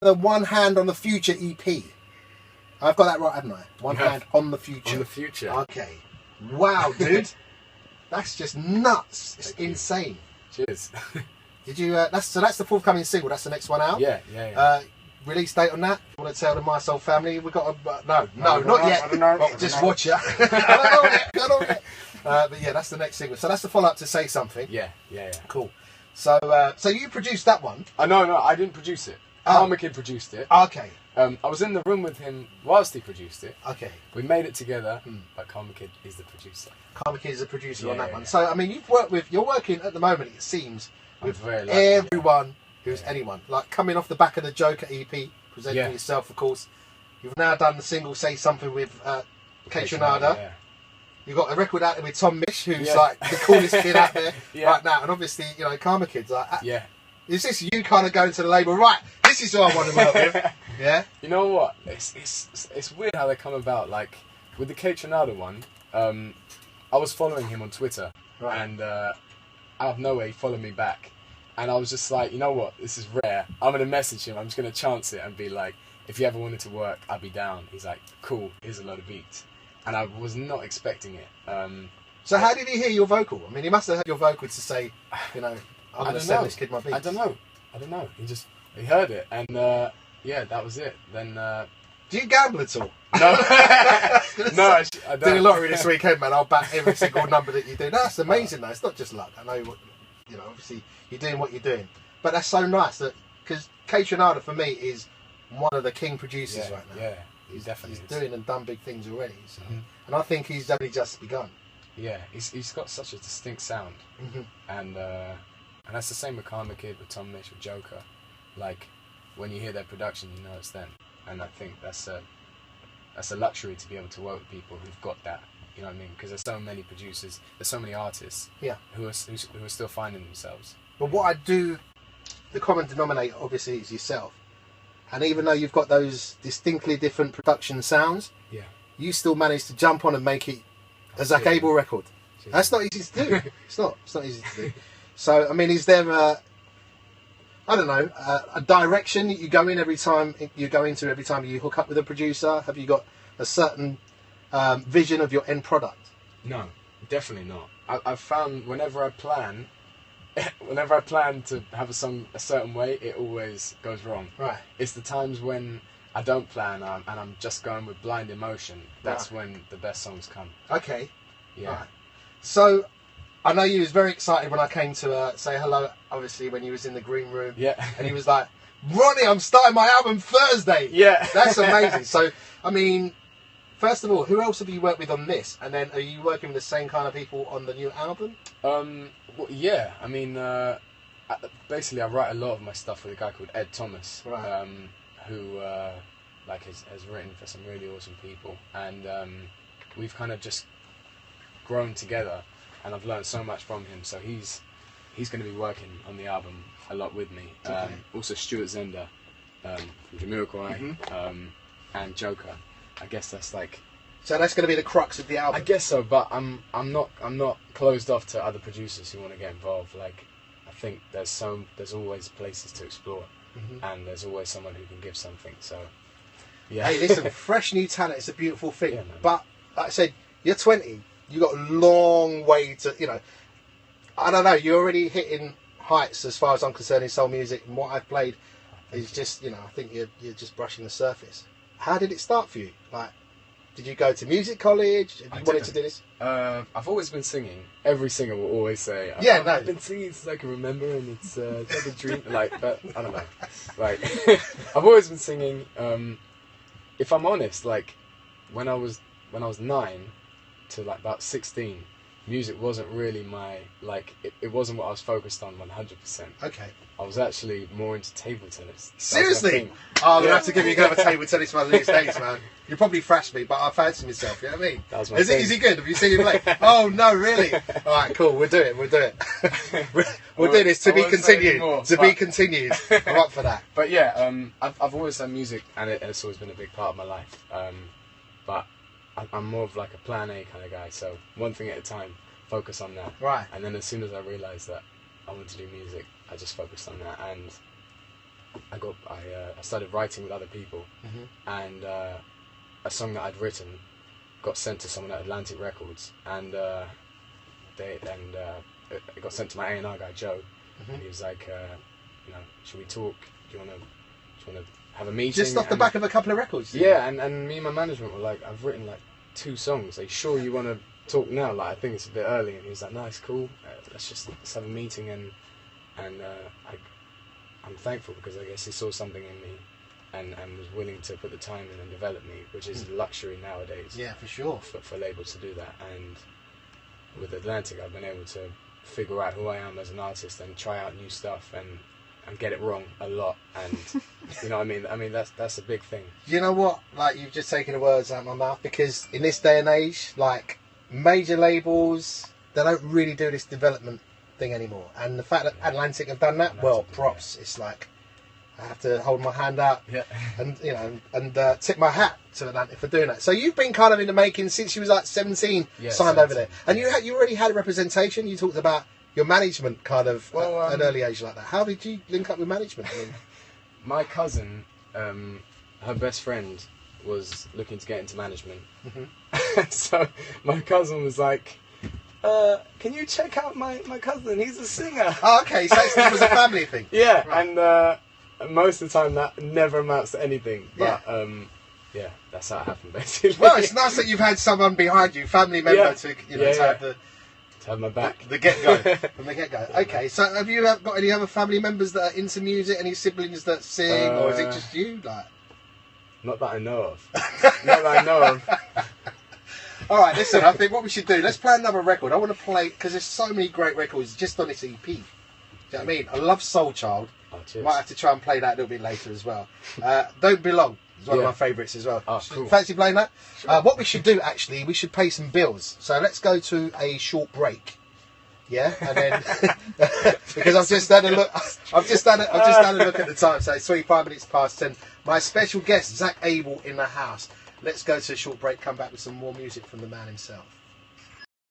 the One Hand on the Future EP. I've got that right, haven't I? One Hand on the Future. On the Future. Okay. Wow, dude. That's just nuts. It's insane. Cheers. Did you? That's the forthcoming single. That's the next one out. Yeah. Release date on that? You want to tell the My Soul family? We got a no, not yet. I don't know. Oh, just watch it. I don't know yet. But yeah, that's the next single. So that's the follow up to Say Something. Yeah. Cool. So you produced that one? No, I didn't produce it. Karma Kid produced it. Okay. I was in the room with him whilst he produced it. Okay. We made it together, but Karma Kid is the producer. Karma Kid is the producer on that one. So I mean, you're working at the moment. It seems with everyone who's anyone. Like coming off the back of the Joker EP, presenting yourself, of course. You've now done the single Say Something with K-Tronada. Yeah. You've got a record out there with Tom Misch, who's like the coolest kid out there right now. And obviously, Karma Kid's like, is this you kind of going to the label, right, this is who I want to work with? Yeah? You know what? It's weird how they come about. Like, with the K-Tronada one, I was following him on Twitter. Right. And out of nowhere, he followed me back. And I was just like, you know what? This is rare. I'm going to message him. I'm just going to chance it and be like, if you ever wanted to work, I'd be down. He's like, cool, here's a lot of beats. And I was not expecting it. So how did he hear your vocal? I mean, he must have heard your vocal to say, I'm going to send this kid my beats. I don't know. He heard it. And that was it. Then... do you gamble at all? No. No, I don't. Doing a lottery this weekend, man. I'll back every single number that you do. That's amazing, though. It's not just luck. I know what... obviously you're doing what you're doing, but that's so nice that because K-Tronada for me is one of the king producers right now. Yeah, he's definitely doing and done big things already. So. And I think he's only just begun. Yeah, he's got such a distinct sound, and that's the same with Karma Kid, with Tom Misch, with Joker. Like when you hear their production, you know it's them, and I think that's a luxury to be able to work with people who've got that. You know what I mean? Because there's so many producers, there's so many artists who are still finding themselves. But what I do, the common denominator obviously is yourself. And even though you've got those distinctly different production sounds, you still manage to jump on and make it a Zak Abel record. That's not easy to do. It's not easy to do. So, I mean, is there a direction that you go in every time you hook up with a producer? Have you got a certain vision of your end product? No, definitely not. I've found whenever I plan to have a song a certain way, it always goes wrong. Right. It's the times when I don't plan and I'm just going with blind emotion. That's when the best songs come. Okay. Yeah. Right. So, I know you was very excited when I came to say hello, obviously, when you was in the green room. Yeah. And he was like, Ronnie, I'm starting my album Thursday. Yeah. That's amazing. So, I mean... First of all, who else have you worked with on this? And then, are you working with the same kind of people on the new album? Well, yeah. I mean, basically, I write a lot of my stuff with a guy called Ed Thomas, who has written for some really awesome people, and we've kind of just grown together, and I've learned so much from him. So he's going to be working on the album a lot with me. Also, Stuart Zender from Jamiroquai, and Joker. I guess that's like... So that's going to be the crux of the album? I guess so, but I'm not closed off to other producers who want to get involved. Like, I think there's always places to explore, and there's always someone who can give something, so... Yeah. Hey, listen, fresh new talent is a beautiful thing, but, like I said, you're 20, you've got a long way to, I don't know, you're already hitting heights as far as I'm concerned in soul music, and what I've played is just, I think you're just brushing the surface. How did it start for you? Like, did you go to music college? Have you wanted to do this? I've always been singing. Every singer will always say, I've been singing since I can remember, and it's like a dream. Like, but I don't know. Like, I've always been singing. If I'm honest, like, when I was 9 to like about 16, music wasn't really my, like, it wasn't what I was focused on 100%. Okay. I was actually more into table tennis. Seriously? Oh, I'm going to have to give you another table tennis one of these days, man. You probably thrashed me, but I fancy myself, you know what I mean? That was my thing. Is he good? Have you seen him play? Oh, no, really? Alright, cool, we'll do it. We'll do this to be continued. Be continued. I'm up for that. But yeah, I've always done music, and it's always been a big part of my life. But I'm more of like a plan A kind of guy, so one thing at a time, focus on that. Right. And then as soon as I realised that I wanted to do music, I just focused on that, and I started writing with other people, and a song that I'd written got sent to someone at Atlantic Records, and it got sent to my A&R guy Joe, and he was like, should we talk? Do you want to have a meeting? Just off the back of a couple of records. Yeah, and me and my management were like, I've written like 2 songs. Are you sure you want to talk now? Like, I think it's a bit early. And he was like, no, it's cool. Let's have a meeting. And I'm thankful because I guess he saw something in me and was willing to put the time in and develop me, which is a luxury nowadays. Yeah, for sure. For labels to do that. And with Atlantic, I've been able to figure out who I am as an artist and try out new stuff and get it wrong a lot, and you know what I mean that's a big thing. You know what, like, you've just taken the words out of my mouth, because in this day and age, like, major labels, they don't really do this development thing anymore, and the fact that Atlantic have done that, props. It's like, I have to hold my hand out and tip my hat to Atlantic for doing that. So you've been kind of in the making since you was like 17, signed over there, and you already had a representation. You talked about your management kind of at an early age like that. How did you link up with management? I mean, my cousin, her best friend was looking to get into management. So my cousin was like, can you check out my cousin? He's a singer. Oh, okay, so it was a family thing. Yeah, right. And most of the time that never amounts to anything. But that's how it happened, basically. Well, it's nice that you've had someone behind you, family member, to have my back. The get-go. From the get-go. Okay, so have you got any other family members that are into music? Any siblings that sing? Or is it just you? Like, not that I know of. Not that I know of. All right, listen, I think what we should do, let's play another record. I want to play, because there's so many great records just on this EP. Do you know what I mean? I love Soul Child. Oh, cheers. Might have to try and play that a little bit later as well. Don't Belong is one of my favourites as well. Oh, cool. Fancy playing that? Sure. What we should do, actually, we should pay some bills. So let's go to a short break. Yeah, and then because I've just had a look. I've just had a look at the time. So it's 25 minutes past 10. My special guest, Zak Abel, in the house. Let's go to a short break. Come back with some more music from the man himself.